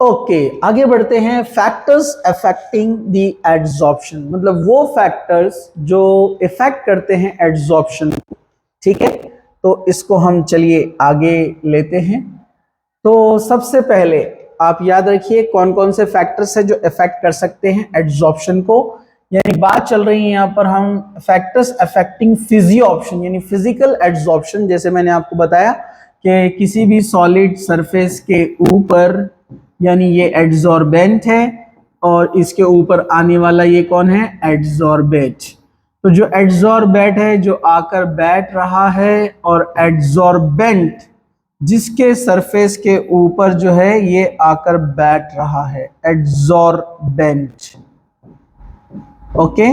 Okay आगे बढ़ते हैं। फैक्टर्स अफेक्टिंग द एड्सॉर्प्शन, मतलब वो फैक्टर्स जो इफेक्ट करते हैं एड्सॉर्प्शन को। ठीक है, तो इसको हम चलिए आगे लेते हैं। तो सबसे पहले आप याद रखिए कौन कौन से फैक्टर्स है जो इफेक्ट कर सकते हैं एड्सॉर्प्शन को। यानी बात चल रही है यहाँ पर हम फैक्टर्स अफेक्टिंग फिजियोप्शन यानी फिजिकल एड्सॉर्प्शन। जैसे मैंने आपको बताया कि किसी भी सॉलिड सरफेस के ऊपर, यानी ये एड्सॉर्बेंट है और इसके ऊपर आने वाला ये कौन है, एड्सॉर्बेट। तो जो एड्सॉर्बेट है जो आकर बैठ रहा है और एड्सॉर्बेंट जिसके सरफेस के ऊपर जो है ये आकर बैठ रहा है, एड्सॉर्बेंट। ओके,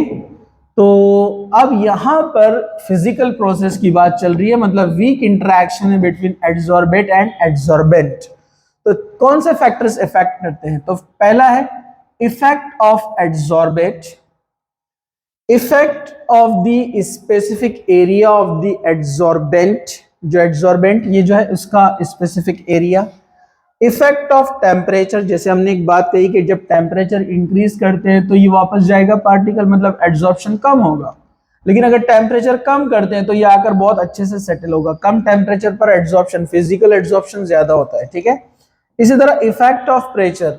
तो अब यहां पर फिजिकल प्रोसेस की बात चल रही है, मतलब वीक इंटरेक्शन है बिटवीन एड्सॉर्बेट एंड एड्सॉर्बेंट। तो कौन से फैक्टर्स इफेक्ट करते हैं? तो पहला है effect of adsorbate, effect of the specific area of the adsorbent, जो एड्सॉर्बेंट ये जो है उसका specific area, effect of temperature. जैसे हमने एक बात कही कि जब टेम्परेचर इंक्रीज करते हैं तो ये वापस जाएगा पार्टिकल, मतलब एड्सॉर्प्शन कम होगा। लेकिन अगर टेम्परेचर कम करते हैं तो ये आकर बहुत अच्छे से सेटल होगा। कम टेम्परेचर पर एड्सॉर्प्शन, फिजिकल एड्सॉर्प्शन ज्यादा होता है। ठीक है, इसी तरह इफेक्ट ऑफ प्रेशर,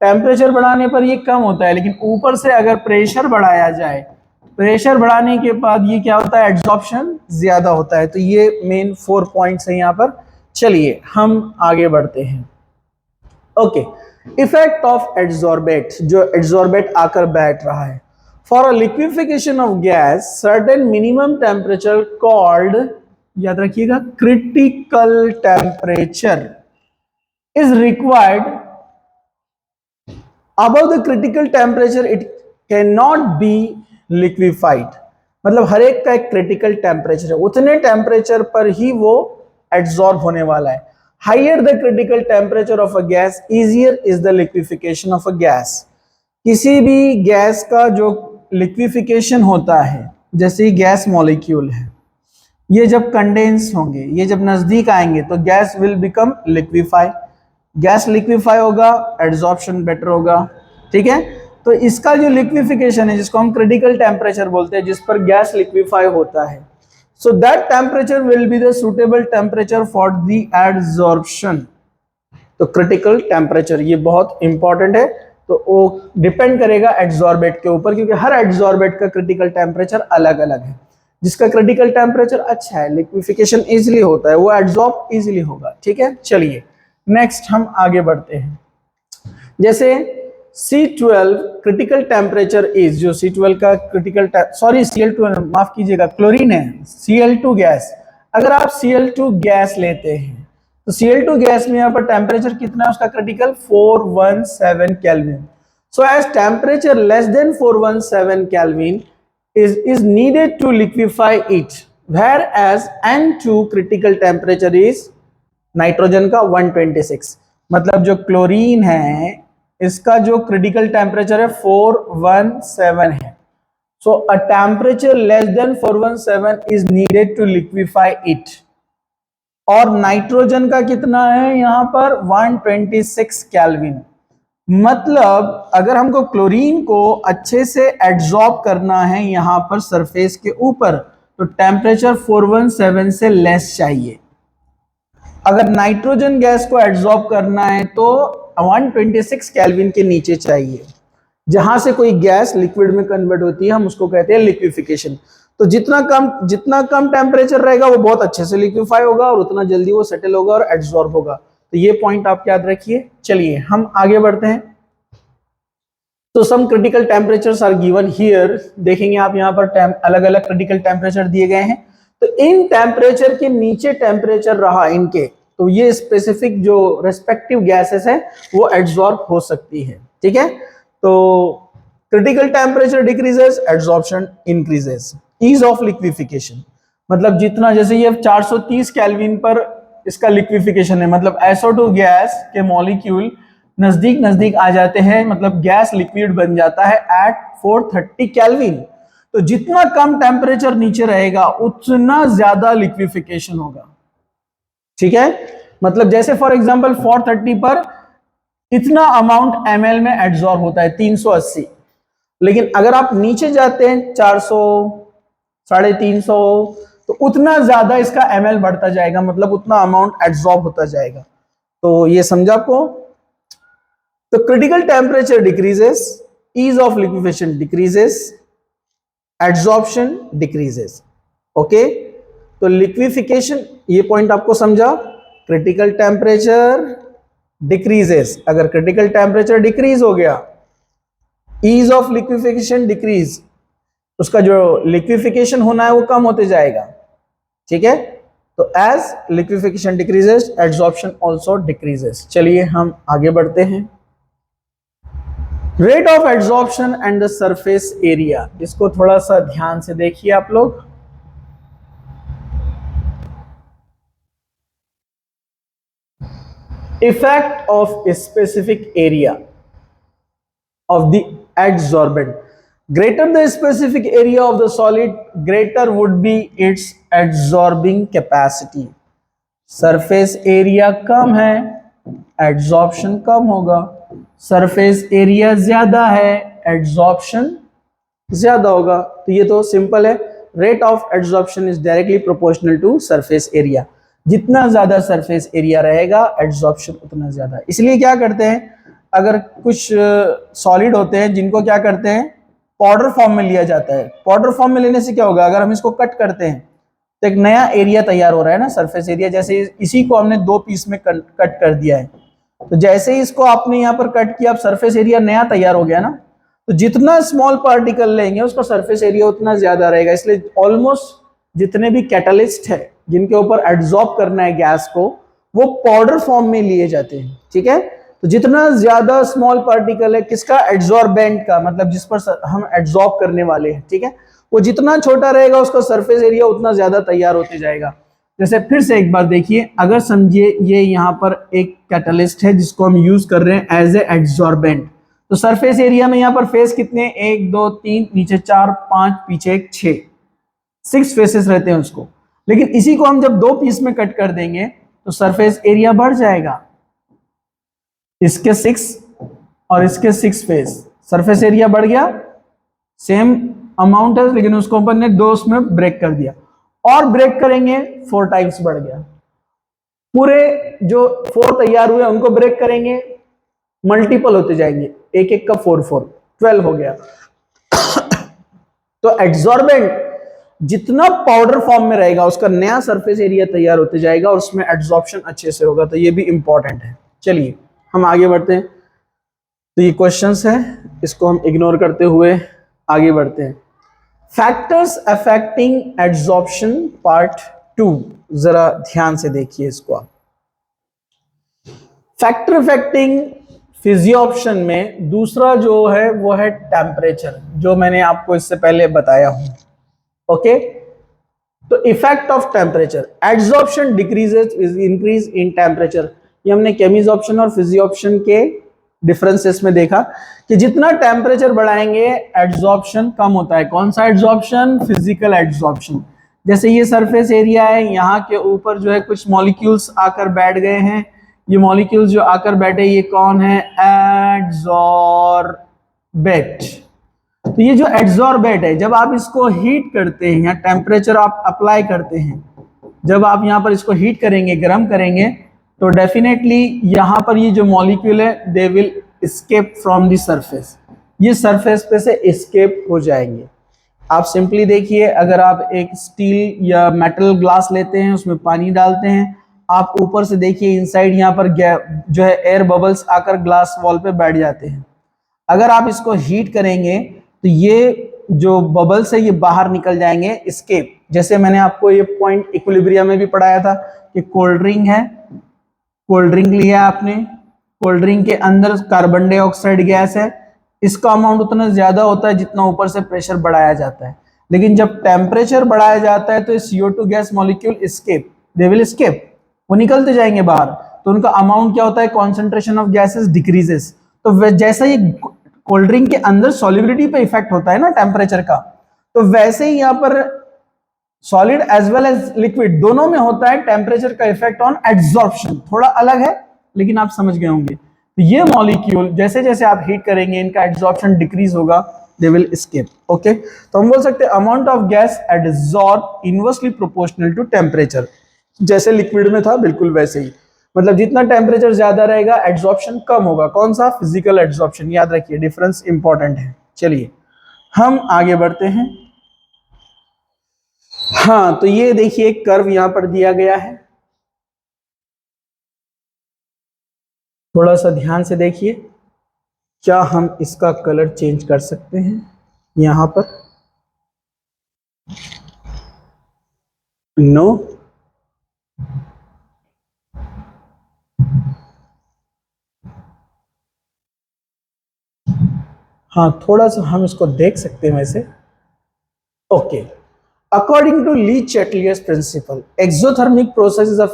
टेम्परेचर बढ़ाने पर ये कम होता है, लेकिन ऊपर से अगर प्रेशर बढ़ाया जाए, प्रेशर बढ़ाने के बाद ये क्या होता है, एड्सॉर्प्शन ज्यादा होता है। तो ये मेन 4 पॉइंट्स हैं यहाँ पर। चलिए हम आगे बढ़ते हैं। ओके, इफेक्ट ऑफ एड्सॉर्बेट, जो एड्सॉर्बेट आकर बैठ रहा है। For a liquefaction of gas certain minimum temperature called, याद रखिएगा, critical temperature is required. Above the critical temperature it cannot be liquefied। मतलब हर एक का एक क्रिटिकल टेम्परेचर है, उतने टेम्परेचर पर ही वो एड्सॉर्ब होने वाला है। Higher the critical temperature of a gas easier is the liquefaction of a gas. किसी भी गैस का जो लिक्विफिकेशन होता है, जैसे गैस मॉलिक्यूल है, ये जब कंडेंस होंगे, ये जब नजदीक आएंगे तो gas will become liquefy. Gas liquefy होगा, एड्सॉर्प्शन बेटर होगा। ठीक है, तो इसका जो लिक्विफिकेशन है जिसको हम क्रिटिकल टेम्परेचर बोलते हैं, जिस पर गैस लिक्विफाई होता है, so that temperature will be the suitable temperature for the adsorption. तो क्रिटिकल टेम्परेचर ये बहुत इंपॉर्टेंट है। तो वो डिपेंड करेगा एड्सॉर्बेट के ऊपर, क्योंकि हर एड्सॉर्बेट का क्रिटिकल टेम्परेचर अलग अलग है। जिसका क्रिटिकल टेम्परेचर अच्छा है, लिक्विफिकेशन इजीली होता है, वो एड्सॉर्ब इजीली होगा। ठीक है, चलिए नेक्स्ट हम आगे बढ़ते हैं। जैसे C12 क्रिटिकल टेम्परेचर इज, जो C12 का क्रिटिकल, सॉरी Cl2 माफ कीजिएगा, क्लोरीन है, Cl2 गैस। अगर आप Cl2 गैस लेते हैं तो Cl2 गैस में यहाँ पर टेम्परेचर कितना है उसका critical, 417 kelvin. So as temperature less than 417 kelvin is needed to liquefy it, whereas N2 critical temperature is nitrogen का 126। मतलब जो क्लोरीन है इसका जो क्रिटिकल टेम्परेचर है 417 है। So a temperature less than 417 is needed to liquefy it. और nitrogen का कितना है यहाँ पर, 126 केल्विन। मतलब अगर हमको क्लोरीन को अच्छे से एड्सॉर्ब करना है यहाँ पर सरफेस के ऊपर, तो टेम्परेचर 417 से लेस चाहिए। अगर नाइट्रोजन गैस को एड्सॉर्ब करना है तो 126 केल्विन के नीचे चाहिए। जहां से कोई गैस लिक्विड में कन्वर्ट होती है हम उसको कहते हैं लिक्विफिकेशन। तो जितना कम टेम्परेचर रहेगा वो बहुत अच्छे से लिक्विफाई होगा और उतना जल्दी वो सेटल होगा और एड्सॉर्ब होगा। तो ये पॉइंट आप याद रखिए। चलिए हम आगे बढ़ते हैं। तो some critical temperatures are given here. देखेंगे आप यहाँ पर अलग अलग क्रिटिकल टेम्परेचर दिए गए हैं। तो इन टेम्परेचर के नीचे टेम्परेचर रहा इनके, तो ये स्पेसिफिक जो रेस्पेक्टिव गैसेस है वो एड्सॉर्ब हो सकती है। ठीक है, तो critical temperature decreases, adsorption increases. Ease of liquefaction, मतलब जितना, जैसे ये 430 केल्विन पर इसका लिक्विफिकेशन है, मतलब SO2 गैस के मॉलिक्यूल नजदीक नजदीक आ जाते हैं, मतलब गैस लिक्विड बन जाता है एट 430 केल्विन। तो जितना कम टेम्परेचर नीचे रहेगा उतना ज्यादा लिक्विफिकेशन होगा। ठीक है, मतलब जैसे फॉर एग्जांपल 430 पर इतना अमाउंट ml में एड्सॉर्ब होता है 380। लेकिन अगर आप नीचे जाते हैं 400, 350, तो उतना ज्यादा इसका ml बढ़ता जाएगा, मतलब उतना अमाउंट एड्सॉर्ब होता जाएगा। तो ये समझा आपको। तो critical temperature decreases, ease of liquefaction decreases, adsorption decreases। Okay, तो लिक्विफिकेशन, ये पॉइंट आपको समझा। क्रिटिकल टेम्परेचर डिक्रीजेस, अगर क्रिटिकल टेम्परेचर डिक्रीज हो गया, ईज ऑफ लिक्विफिकेशन डिक्रीज, उसका जो लिक्विफिकेशन होना है वो कम होते जाएगा। ठीक है, तो as liquefaction decreases adsorption also decreases. चलिए हम आगे बढ़ते हैं। Rate of adsorption and the surface area, इसको थोड़ा सा ध्यान से देखिए आप लोग। Effect of specific area of the adsorbent, greater the specific area of the solid, greater would be its adsorbing capacity। Surface area कम है, एड्सॉर्प्शन कम होगा। सरफेस एरिया ज्यादा है, एड्सॉर्प्शन ज्यादा होगा। तो ये तो सिंपल है, rate of adsorption is directly proportional to surface area. जितना ज्यादा सरफेस एरिया रहेगा, एड्सॉर्प्शन उतना ज्यादा। इसलिए क्या करते हैं, अगर कुछ सॉलिड होते हैं जिनको क्या करते हैं, पाउडर फॉर्म में लिया जाता है। पाउडर फॉर्म में लेने से क्या होगा, अगर हम इसको कट करते हैं तो एक नया एरिया तैयार हो रहा है ना, सरफेस एरिया। जैसे इसी को हमने 2 पीस में कट कर दिया है, तो जैसे ही इसको आपने यहाँ पर कट किया, अब सरफेस एरिया नया तैयार हो गया ना। तो जितना स्मॉल पार्टिकल लेंगे उसका सरफेस एरिया उतना ज्यादा रहेगा। इसलिए ऑलमोस्ट जितने भी कैटलिस्ट है जिनके ऊपर एड्सॉर्ब करना है गैस को, वो पाउडर फॉर्म में लिए जाते हैं। ठीक है, तो जितना ज्यादा स्मॉल पार्टिकल है किसका, एड्सॉर्बेंट का, मतलब जिस पर हम एड्सॉर्ब करने वाले हैं, ठीक है, वो जितना छोटा रहेगा उसका सरफेस एरिया उतना ज्यादा तैयार होते जाएगा। जैसे फिर से एक बार देखिए, अगर समझिए ये यहाँ पर एक कैटलिस्ट है जिसको हम यूज कर रहे हैं एज ए एड्सॉर्बेंट, तो सरफेस एरिया में यहाँ पर फेस कितने, 1 2 3, नीचे 4 5, पीछे एक 6 फेसेस रहते हैं उसको। लेकिन इसी को हम जब 2 पीस में कट कर देंगे तो सरफेस एरिया बढ़ जाएगा। इसके 6 और इसके 6 फेस, सरफेस एरिया बढ़ गया, सेम अमाउंट है, लेकिन उसको अपन ने 2 उसमें ब्रेक कर दिया, और ब्रेक करेंगे 4 टाइम्स बढ़ गया। पूरे जो 4 तैयार हुए उनको ब्रेक करेंगे, मल्टीपल होते जाएंगे, एक एक का 4 4, 12 हो गया। तो एड्सॉर्बेंट जितना पाउडर फॉर्म में रहेगा उसका नया सरफेस एरिया तैयार होते जाएगा और उसमें एड्सॉर्प्शन अच्छे से होगा। तो ये भी इंपॉर्टेंट है। चलिए हम आगे बढ़ते हैं। तो ये क्वेश्चंस है, इसको हम इग्नोर करते हुए आगे बढ़ते हैं। फैक्टर्स अफेक्टिंग एड्सॉर्प्शन पार्ट 2, जरा ध्यान से देखिए इसको आप। फैक्टर अफेक्टिंग फिजियोप्शन में दूसरा जो है वो है टेम्परेचर, जो मैंने आपको इससे पहले बताया हूं। ओके, तो effect of temperature, adsorption decreases is increase in temperature. ये हमने केमिसॉर्प्शन और फिजियोप्शन के डिफरेंसेस में देखा कि जितना टेम्परेचर बढ़ाएंगे एड्सॉर्प्शन कम होता है। कौन सा एड्सॉर्प्शन, फिजिकल एड्सॉर्प्शन। जैसे ये सरफेस एरिया है, यहाँ के ऊपर जो है कुछ मॉलिक्यूल्स आकर बैठ गए हैं। ये मॉलिक्यूल्स जो आकर बैठे, ये कौन है, एड्सॉर्बेट। तो ये जो एड्सॉर्बेट है, जब आप इसको हीट करते हैं या टेम्परेचर आप अप्लाई करते हैं, जब आप यहाँ पर इसको हीट करेंगे, गर्म करेंगे, तो डेफिनेटली यहाँ पर ये जो मॉलिक्यूल है they will escape from the surface, ये सरफेस पे से एस्केप हो जाएंगे। आप सिंपली देखिए, अगर आप एक स्टील या मेटल ग्लास लेते हैं, उसमें पानी डालते हैं, आप ऊपर से देखिए इनसाइड यहाँ पर जो है एयर बबल्स आकर ग्लास वॉल पे बैठ जाते हैं। अगर आप इसको हीट करेंगे तो ये जो बबल्स है ये बाहर निकल जाएंगे, एस्केप। जैसे मैंने आपको ये पॉइंट इक्विलिब्रियम में भी पढ़ाया था कि कोल्ड ड्रिंक है, कोल्ड ड्रिंक लिया आपने, कोल्ड ड्रिंक के अंदर कार्बन डाइऑक्साइड गैस है, इसका अमाउंट उतना ज्यादा होता है जितना ऊपर से प्रेशर बढ़ाया जाता है। लेकिन जब टेम्परेचर बढ़ाया जाता है तो CO2 gas molecule escape, they will escape, वो निकलते जाएंगे बाहर। तो उनका अमाउंट क्या होता है, कॉन्सेंट्रेशन ऑफ गैसेस डिक्रीजेस। तो जैसा ये कोल्ड ड्रिंक के अंदर सॉलिबिलिटी पे इफेक्ट होता है ना टेम्परेचर का, तो वैसे ही यहाँ पर solid as well as liquid दोनों में होता है टेम्परेचर का इफेक्ट ऑन एड्सॉर्प्शन। थोड़ा अलग है लेकिन आप समझ गए होंगे। तो ये मॉलिक्यूल जैसे जैसे आप हीट करेंगे इनका एड्सॉर्प्शन डिक्रीज होगा, दे विल एस्केप। ओके, तो हम बोल सकते हैं amount of gas adsorb inversely proportional to temperature. जैसे लिक्विड में था बिल्कुल वैसे ही, मतलब जितना टेम्परेचर ज्यादा रहेगा एड्सॉर्प्शन कम होगा। कौन सा? फिजिकल एड्सॉर्प्शन, याद रखिए डिफरेंस इंपॉर्टेंट है। चलिए हम आगे बढ़ते हैं। हाँ, तो ये देखिए एक कर्व यहां पर दिया गया है, थोड़ा सा ध्यान से देखिए। क्या हम इसका कलर चेंज कर सकते हैं यहां पर? नो। हाँ, थोड़ा सा हम इसको देख सकते हैं वैसे। Okay, according to Le Chatelier's principle, exothermic process is a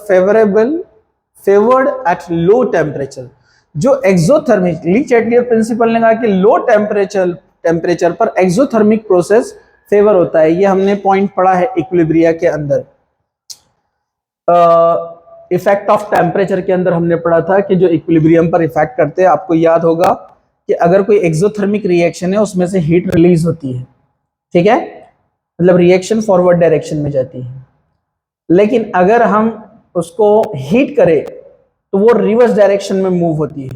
favored at low temperature। जो एक्सोथर्मिक, ली चैटलियर प्रिंसिपल ने कहा कि लो टेम्परेचर पर एक्सोथर्मिक प्रोसेस फेवर होता है। ये हमने पॉइंट पढ़ा है इक्विलिब्रिया के अंदर, इफेक्ट ऑफ टेम्परेचर के अंदर हमने पढ़ा था कि जो इक्विलिब्रियम पर इफेक्ट करते हैं। आपको याद होगा कि अगर कोई एक्सोथर्मिक रिएक्शन है उसमें से हीट रिलीज होती है, ठीक है, मतलब रिएक्शन फॉरवर्ड डायरेक्शन में जाती है। लेकिन अगर हम उसको हीट करें तो वो रिवर्स डायरेक्शन में मूव होती है।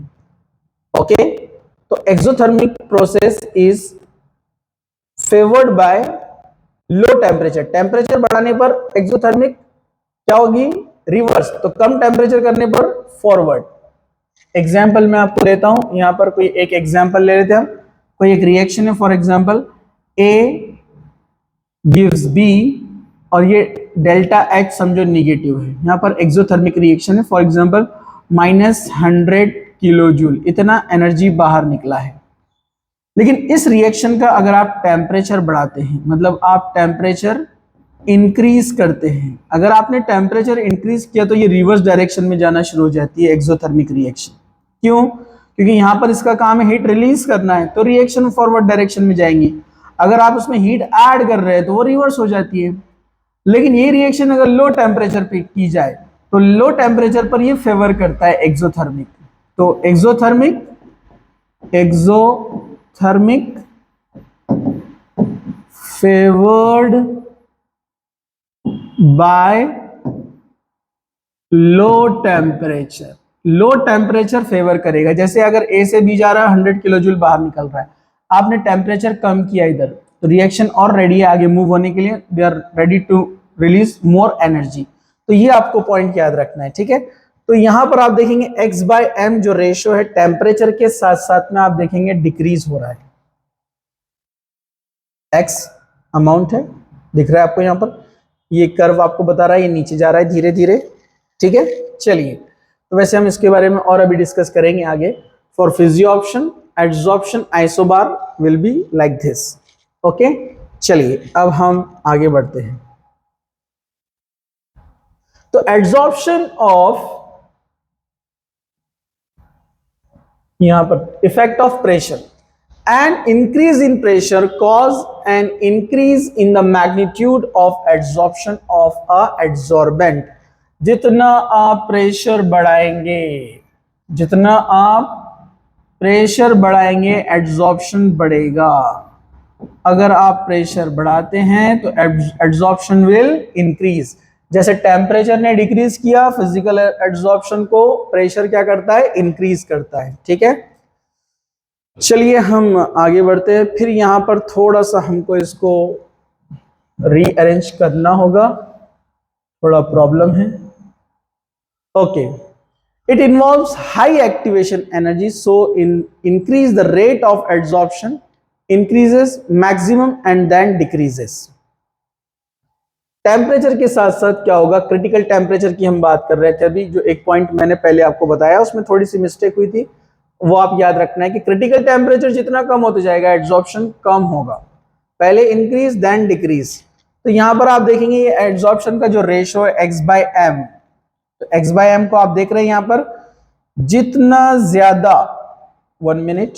ओके, तो exothermic process is favoured by low temperature. Temperature बढ़ाने पर एक्सोथर्मिक क्या होगी? रिवर्स। तो कम टेम्परेचर करने पर फॉरवर्ड। एग्जाम्पल मैं आपको देता हूं, यहां पर कोई एक एग्जाम्पल ले लेते हैं हम। कोई एक रिएक्शन है, for example A gives B, और ये डेल्टा एच समझो निगेटिव है। यहां पर एक्सोथर्मिक रिएक्शन है, फॉर एग्जांपल -100 किलो जूल, इतना एनर्जी बाहर निकला है। लेकिन इस रिएक्शन का अगर आप टेम्परेचर बढ़ाते हैं, मतलब आप टेम्परेचर इंक्रीज करते हैं, अगर आपने टेम्परेचर इंक्रीज किया तो ये रिवर्स डायरेक्शन में जाना शुरू हो जाती है एक्सोथर्मिक रिएक्शन। क्यों? क्योंकि यहां पर इसका काम है हीट रिलीज करना है, तो रिएक्शन फॉरवर्ड डायरेक्शन में जाएंगी। अगर आप उसमें हीट ऐड कर रहे हैं तो वो रिवर्स हो जाती है। लेकिन ये रिएक्शन अगर लो टेम्परेचर पे की जाए तो लो टेम्परेचर पर ये फेवर करता है एक्सोथर्मिक। तो exothermic favoured by low temperature. Low temperature favour करेगा। जैसे अगर ए से बी जा रहा है, 100 किलो जूल बाहर निकल रहा है, आपने टेम्परेचर कम किया इधर, तो रिएक्शन और रेडी है आगे मूव होने के लिए, they are ready to release more energy. तो ये आपको पॉइंट याद रखना है, ठीक है। तो यहां पर आप देखेंगे x/m जो रेशियो है टेम्परेचर के साथ साथ में आप देखेंगे डिक्रीज हो रहा है। x अमाउंट है, दिख रहा है आपको यहां पर, ये कर्व आपको बता रहा है ये नीचे जा रहा है धीरे धीरे, ठीक है। चलिए, तो वैसे हम इसके बारे में और अभी डिस्कस करेंगे आगे। For physisorption adsorption isobar will be like this. Okay, चलिए अब हम आगे बढ़ते हैं। तो एड्सॉर्प्शन ऑफ, यहां पर effect of pressure, and increase in pressure cause an increase in the magnitude of adsorption of a adsorbent. जितना आप प्रेशर बढ़ाएंगे, जितना आप प्रेशर बढ़ाएंगे एड्सॉर्प्शन बढ़ेगा। अगर आप प्रेशर बढ़ाते हैं तो एड्सॉर्प्शन विल इंक्रीज। जैसे टेम्परेचर ने डिक्रीज किया फिजिकल एड्सॉर्प्शन को, प्रेशर क्या करता है? इंक्रीज करता है, ठीक है। चलिए हम आगे बढ़ते हैं। फिर यहां पर थोड़ा सा हमको इसको रीअरेंज करना होगा, थोड़ा प्रॉब्लम है। Okay, it involves high activation energy, so increase the rate of adsorption increases maximum and then decreases। Temperature के साथ साथ क्या होगा? क्रिटिकल टेम्परेचर की हम बात कर रहे थे अभी, जो एक पॉइंट मैंने पहले आपको बताया उसमें थोड़ी सी मिस्टेक हुई थी, वो आप याद रखना है कि क्रिटिकल टेम्परेचर जितना कम होता जाएगा एड्सॉर्प्शन कम होगा, पहले इंक्रीज देन डिक्रीज। तो यहां पर आप देखेंगे ये एड्सॉर्प्शन का जो रेशियो है x/m, तो x/m को आप देख रहे हैं यहां पर, जितना ज्यादा, 1 मिनट,